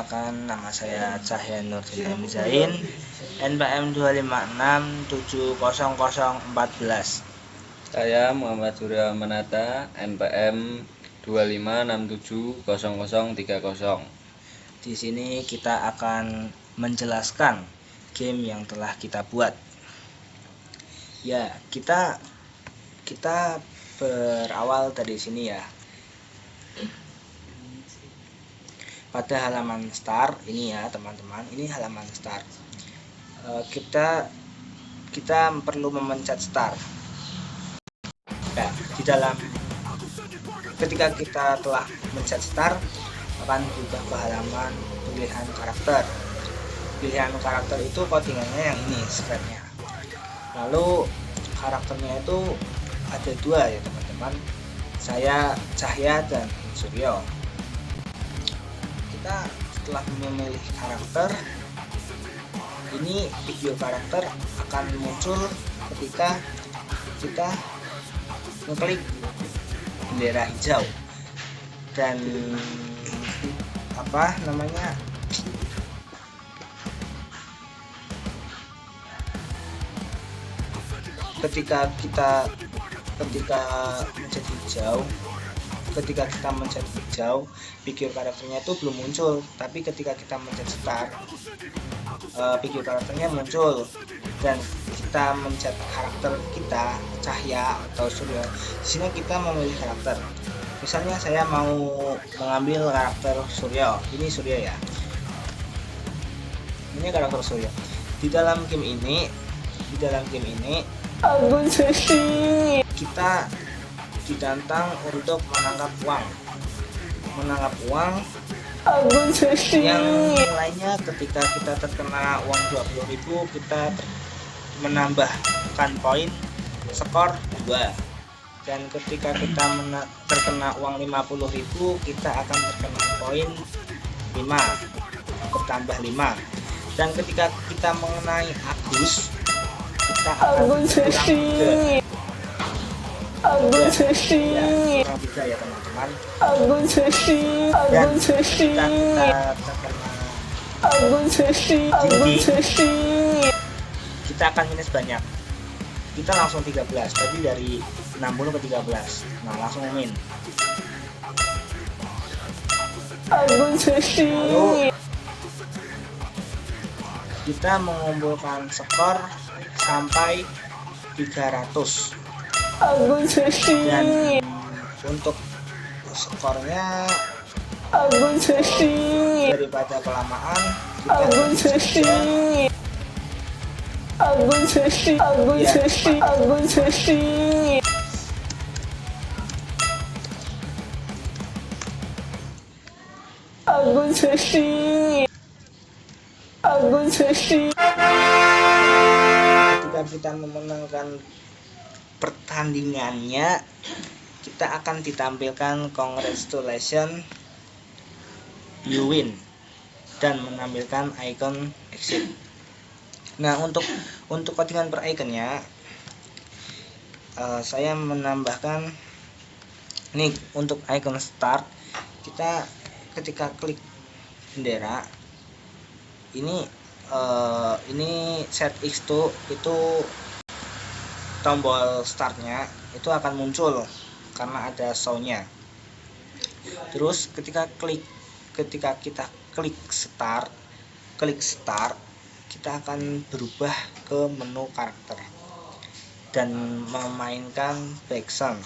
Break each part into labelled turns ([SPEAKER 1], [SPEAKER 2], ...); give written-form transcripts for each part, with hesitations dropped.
[SPEAKER 1] Perkenalkan, nama saya Cahya Nurdin Zain, NPM 256700014.
[SPEAKER 2] Saya Muhammad Surya Manata, NPM 25670030.
[SPEAKER 1] Di sini kita akan menjelaskan game yang telah kita buat. Ya, kita berawal dari sini ya. Pada halaman start ini ya teman-teman, ini halaman start. Kita perlu memencet start. Nah, ketika kita telah mencet start, akan berubah ke halaman pilihan karakter. Pilihan karakter itu codingannya yang ini, scriptnya. Lalu karakternya itu ada dua ya teman-teman. Saya Cahya dan Suryo. Kita setelah memilih karakter, ini video karakter akan muncul ketika kita mengklik bendera hijau dan ketika kita mencet hijau, video karakternya itu belum muncul, tapi ketika kita mencet start, video karakternya muncul dan kita mencet karakter kita, Cahya atau Suryo. Di sini kita memilih karakter. Misalnya saya mau mengambil karakter Suryo. Ini Suryo ya. Ini karakter Suryo. Di dalam game ini kita ditantang untuk menangkap uang yang nilainya ketika kita terkena uang 20.000 kita menambahkan poin skor 2, dan ketika kita terkena uang 50.000 kita akan terkena poin 5 bertambah 5, dan ketika kita mengenai Agus kita akan kurang 3 ya teman-teman. Dan kita kita akan minus banyak, kita langsung 13, tadi dari 60 ke 13, nah langsung min. Lalu kita mengumpulkan skor sampai 300, dan untuk skornya daripada kelamaan ketika kita memenangkan pertandingannya, kita akan ditampilkan congratulations you win dan menampilkan icon exit. Nah, untuk codingan per iconnya saya menambahkan ini. Untuk icon start, kita ketika klik bendera ini set X2 itu tombol startnya itu akan muncul karena ada show-nya. Terus ketika kita klik start, kita akan berubah ke menu karakter dan memainkan background.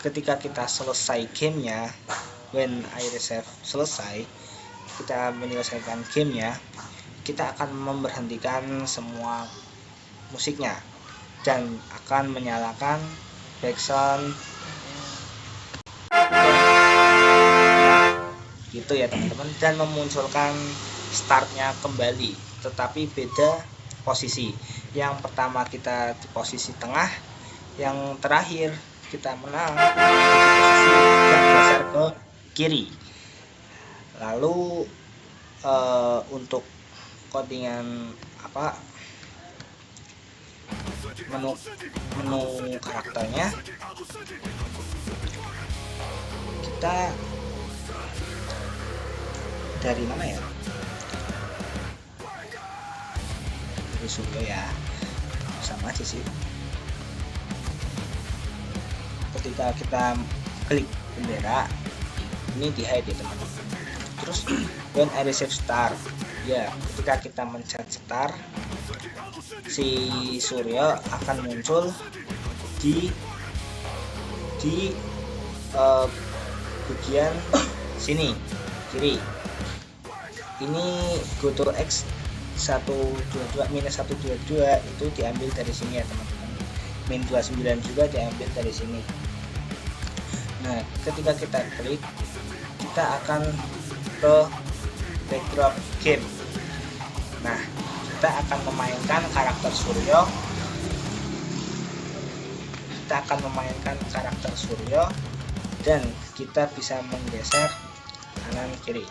[SPEAKER 1] Ketika kita selesai gamenya, when I reset selesai, kita menyelesaikan gamenya, kita akan memberhentikan semua musiknya dan akan menyalakan background gitu ya teman-teman, dan memunculkan startnya kembali, tetapi beda posisi. Yang pertama kita di posisi tengah, yang terakhir kita menang di posisi dan geser ke kiri. Lalu untuk codingan menu karakternya, kita dari mana ya, dari surga ya, sama aja sih. Ketika kita klik bendera ini di hide ya teman-teman. Terus when I receive star, ya ketika kita mencet star, si Surya akan muncul di bagian sini kiri. Ini go to X 122 minus 122 itu diambil dari sini ya teman-teman. Min 29 juga diambil dari sini. Nah, ketika kita klik, kita akan ke backdrop game. Nah, kita akan memainkan karakter Surya. Kita akan memainkan karakter Surya dan kita bisa menggeser kanan kiri.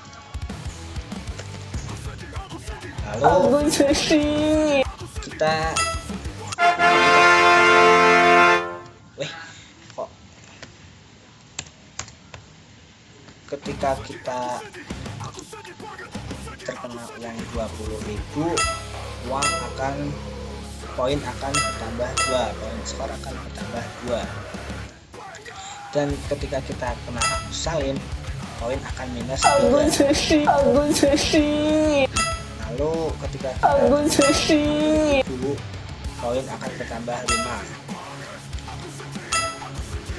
[SPEAKER 1] Lalu kita kok ketika kita terkena uang 20.000, uang akan poin akan bertambah 2, poin skor akan bertambah 2. Dan ketika kita kena salin, poin akan minus 3. Lalu ketika kita dulu, poin akan bertambah 5.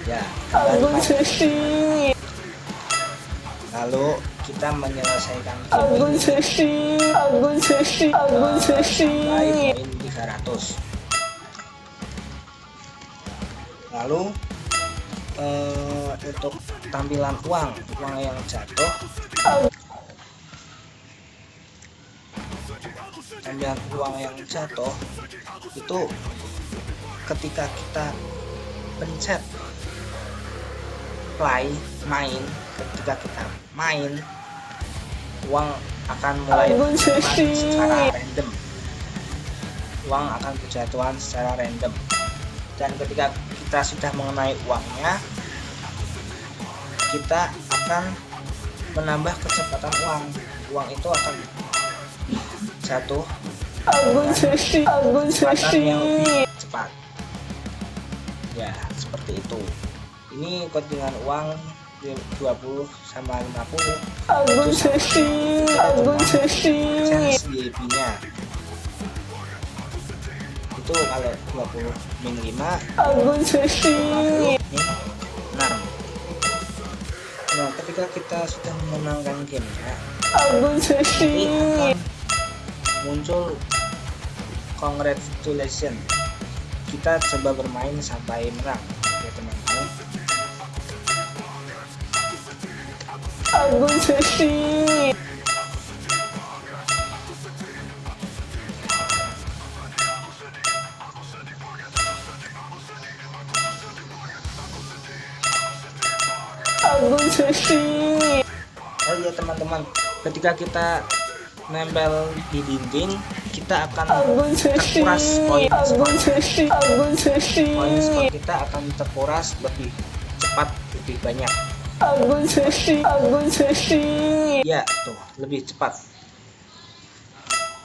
[SPEAKER 1] Ya, tambah 5. Lalu kita menyelesaikan game sampai poin 300. Lalu untuk tampilan uang yang jatuh, itu ketika kita pencet play ketika kita main, uang akan mulai secara random. Uang akan berjatuhan secara random. Dan ketika kita sudah mengenai uangnya, kita akan menambah kecepatan uang. Uang itu akan jatuh kecepatan yang lebih cepat. Ya, seperti itu. Ini kontingen uang 20 sama 50. Chance DB-nya itu kalau 20 min 5, 50 min 6. Nah, ketika kita sudah memenangkan gamenya, nanti akan muncul congratulations. Kita coba bermain sampai menang ya teman-teman. Oh iya teman-teman, ketika kita nempel di dinding, kita akan terkuras poin skor kita akan terkuras lebih cepat, lebih banyak. Ya tuh, lebih cepat.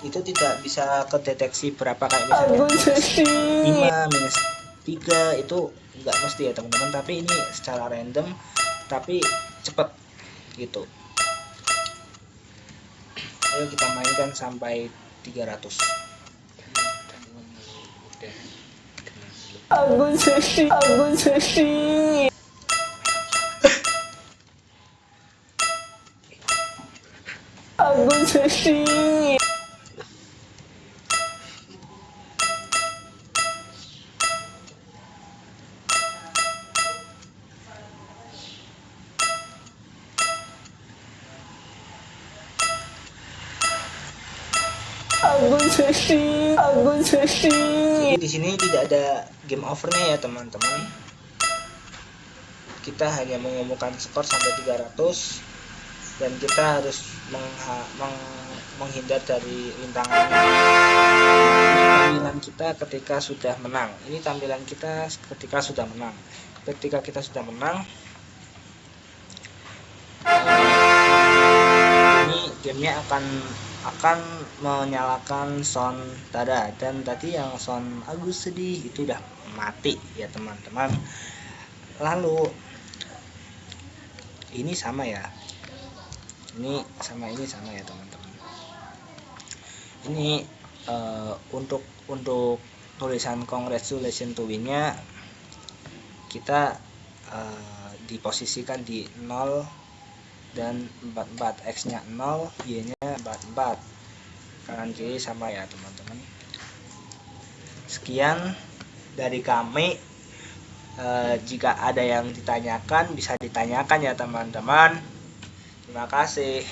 [SPEAKER 1] Itu tidak bisa kedeteksi berapa, kayak misalnya 5 minus 3 itu nggak mesti ya teman-teman, tapi ini secara random tapi cepet gitu. Ayo kita mainkan sampai 300. Jadi di sini tidak ada game overnya ya teman-teman. Kita hanya mengumumkan skor sampai 300 dan kita harus menghindar dari rintangannya. Ini tampilan kita ketika sudah menang. Ini tampilan kita ketika sudah menang. Ketika kita sudah menang, ini gamenya akan menyalakan sound tada, dan tadi yang sound Agus sedih itu udah mati ya teman-teman. Lalu ini sama ya teman-teman. Ini untuk tulisan congratulations to win-nya kita diposisikan di 0 dan 44, X nya 0, Y nya 44, kanan kiri sama ya teman-teman. Sekian dari kami. Jika ada yang ditanyakan bisa ditanyakan ya teman-teman. Terima kasih.